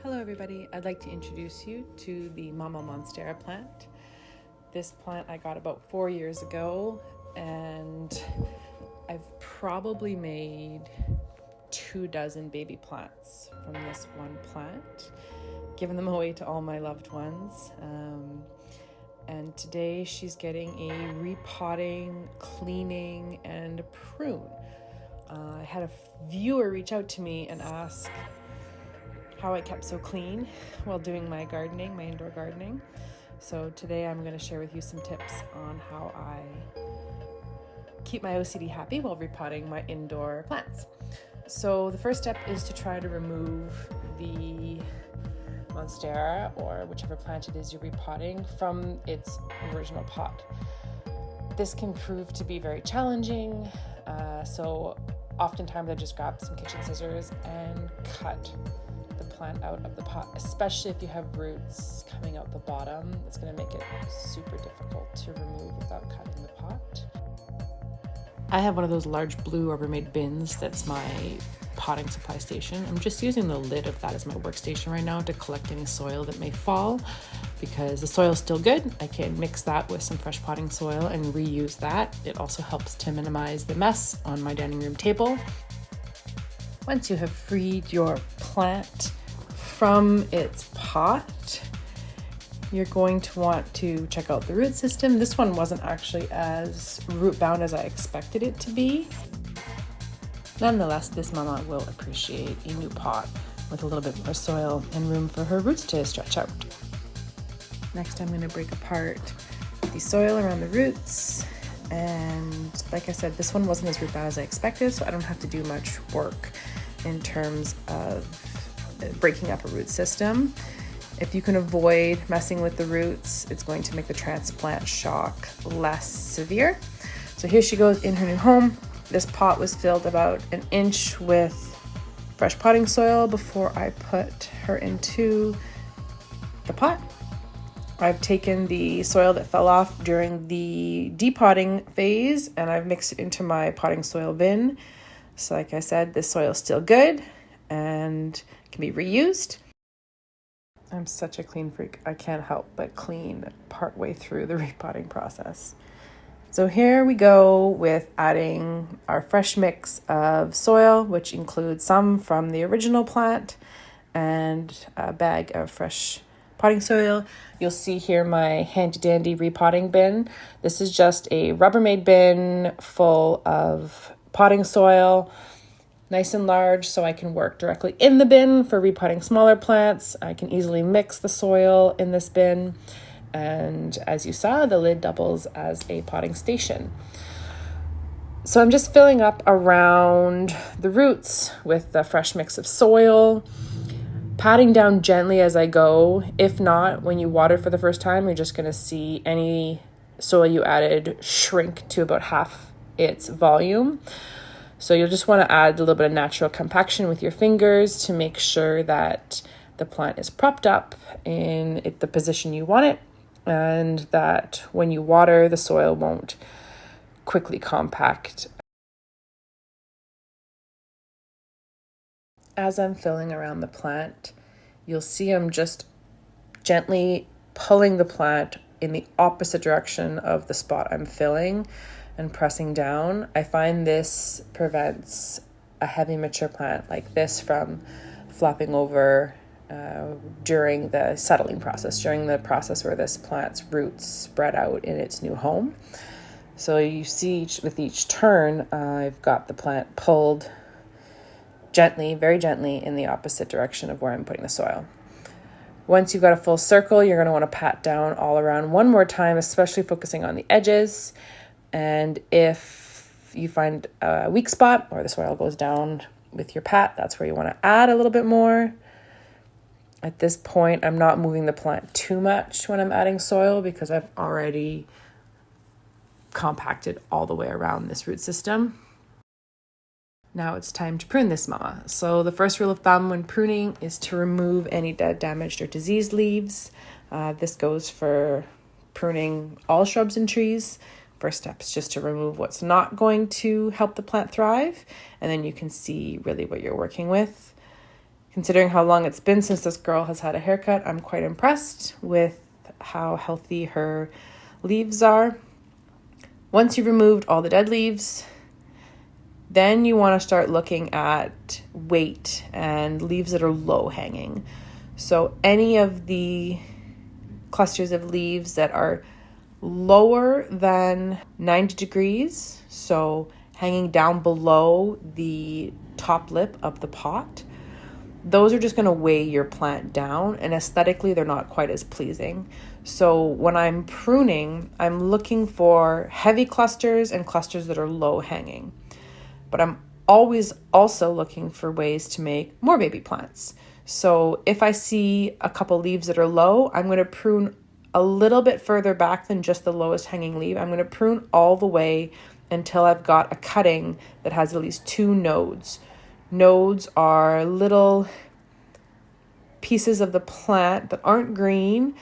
Hello everybody, I'd like to introduce you to the Mama Monstera plant. This plant I got about 4 years ago, and I've probably made 24 baby plants from this one plant, given them away to all my loved ones. And today she's getting a repotting, cleaning, and prune. I had a viewer reach out to me and ask how I kept so clean while doing my gardening, my indoor gardening. So today I'm going to share with you some tips on how I keep my OCD happy while repotting my indoor plants. So the first step is to try to remove the Monstera, or whichever plant it is you're repotting, from its original pot. This can prove to be very challenging, so oftentimes I just grab some kitchen scissors and cut the plant out of the pot, especially if you have roots coming out the bottom. It's going to make it super difficult to remove without cutting the pot. I have one of those large blue Rubbermaid bins that's my potting supply station. I'm just using the lid of that as my workstation right now to collect any soil that may fall, because the soil is still good. I can mix that with some fresh potting soil and reuse that. It also helps to minimize the mess on my dining room table. Once you have freed your plant from its pot, you're going to want to check out the root system. This one wasn't actually as root bound as I expected it to be. Nonetheless, this mama will appreciate a new pot with a little bit more soil and room for her roots to stretch out. Next, I'm going to break apart the soil around the roots. And like I said, this one wasn't as root bound as I expected, so I don't have to do much work in terms of breaking up a root system. If you can avoid messing with the roots, it's going to make the transplant shock less severe. So here she goes in her new home. This pot was filled about an inch with fresh potting soil before I put her into the pot. I've taken the soil that fell off during the depotting phase and I've mixed it into my potting soil bin. So like I said, this soil is still good and can be reused. I'm such a clean freak. I can't help but clean partway through the repotting process. So here we go with adding our fresh mix of soil, which includes some from the original plant and a bag of fresh potting soil. You'll see here my handy dandy repotting bin. This is just a Rubbermaid bin full of potting soil, nice and large, so I can work directly in the bin for repotting smaller plants. I can easily mix the soil in this bin. And as you saw, the lid doubles as a potting station. So I'm just filling up around the roots with a fresh mix of soil, patting down gently as I go. If not, when you water for the first time, you're just going to see any soil you added shrink to about half its volume. So you'll just want to add a little bit of natural compaction with your fingers to make sure that the plant is propped up in the position you want it, and that when you water, the soil won't quickly compact. As I'm filling around the plant, you'll see I'm just gently pulling the plant in the opposite direction of the spot I'm filling and pressing down. I find this prevents a heavy mature plant like this from flopping over during the settling process, during the process where this plant's roots spread out in its new home. So you see with each turn, I've got the plant pulled gently, very gently in the opposite direction of where I'm putting the soil. Once you've got a full circle, you're going to want to pat down all around one more time, especially focusing on the edges. And if you find a weak spot or the soil goes down with your pat, that's where you want to add a little bit more. At this point, I'm not moving the plant too much when I'm adding soil because I've already compacted all the way around this root system. Now it's time to prune this mama. So the first rule of thumb when pruning is to remove any dead, damaged, or diseased leaves. This goes for pruning all shrubs and trees. First step is just to remove what's not going to help the plant thrive, and then you can see really what you're working with. Considering how long it's been since this girl has had a haircut, I'm quite impressed with how healthy her leaves are. Once you've removed all the dead leaves, then you want to start looking at weight and leaves that are low hanging. So any of the clusters of leaves that are lower than 90 degrees, so hanging down below the top lip of the pot, those are just going to weigh your plant down, and aesthetically they're not quite as pleasing. So when I'm pruning, I'm looking for heavy clusters and clusters that are low hanging. But I'm always also looking for ways to make more baby plants. So if I see a couple leaves that are low, I'm going to prune a little bit further back than just the lowest hanging leaf. I'm going to prune all the way until I've got a cutting that has at least 2 nodes. Nodes are little pieces of the plant that aren't green.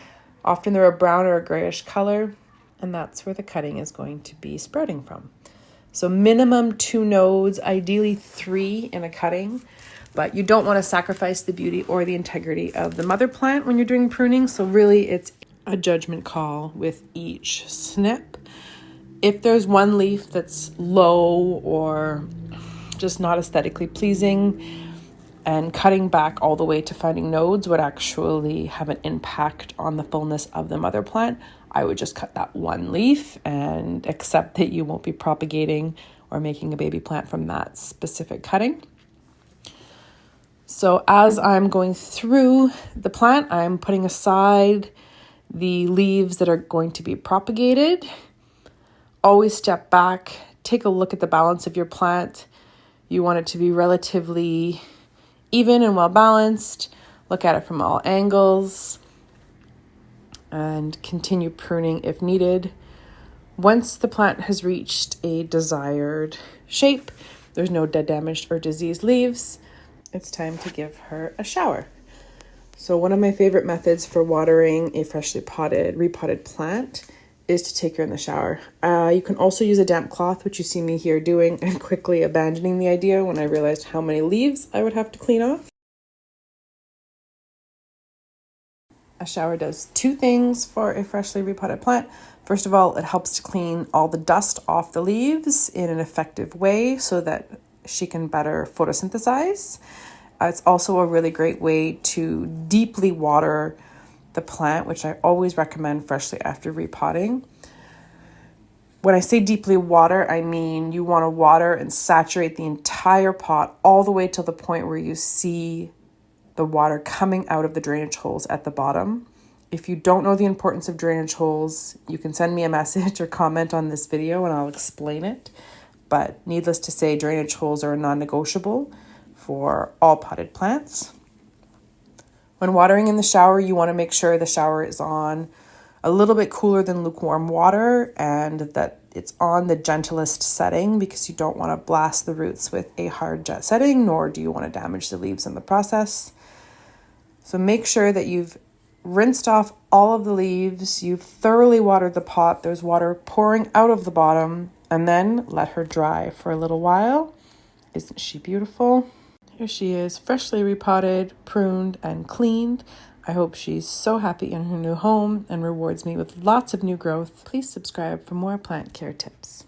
Often they're a brown or a grayish color, and that's where the cutting is going to be sprouting from. So minimum 2 nodes, ideally 3 in a cutting, but you don't want to sacrifice the beauty or the integrity of the mother plant when you're doing pruning. So really it's a judgment call with each snip. If there's one leaf that's low or just not aesthetically pleasing, and cutting back all the way to finding nodes would actually have an impact on the fullness of the mother plant, I would just cut that one leaf and accept that you won't be propagating or making a baby plant from that specific cutting. So as I'm going through the plant, I'm putting aside the leaves that are going to be propagated. Always step back, take a look at the balance of your plant. You want it to be relatively even and well balanced. Look at it from all angles and continue pruning if needed. Once the plant has reached a desired shape, there's no dead, damaged, or diseased leaves, it's time to give her a shower. So one of my favorite methods for watering a freshly repotted plant is to take her in the shower. You can also use a damp cloth, which you see me here doing, and quickly abandoning the idea when I realized how many leaves I would have to clean off. A shower does 2 things for a freshly repotted plant. First of all, it helps to clean all the dust off the leaves in an effective way so that she can better photosynthesize. It's also a really great way to deeply water the plant, which I always recommend freshly after repotting. When I say deeply water, I mean you want to water and saturate the entire pot all the way to the point where you see the water coming out of the drainage holes at the bottom. If you don't know the importance of drainage holes, you can send me a message or comment on this video and I'll explain it. But needless to say, drainage holes are non-negotiable for all potted plants. When watering in the shower, you want to make sure the shower is on a little bit cooler than lukewarm water and that it's on the gentlest setting because you don't want to blast the roots with a hard jet setting, nor do you want to damage the leaves in the process. So make sure that you've rinsed off all of the leaves, you've thoroughly watered the pot, there's water pouring out of the bottom, and then let her dry for a little while. Isn't she beautiful? Here she is, freshly repotted, pruned, and cleaned. I hope she's so happy in her new home and rewards me with lots of new growth. Please subscribe for more plant care tips.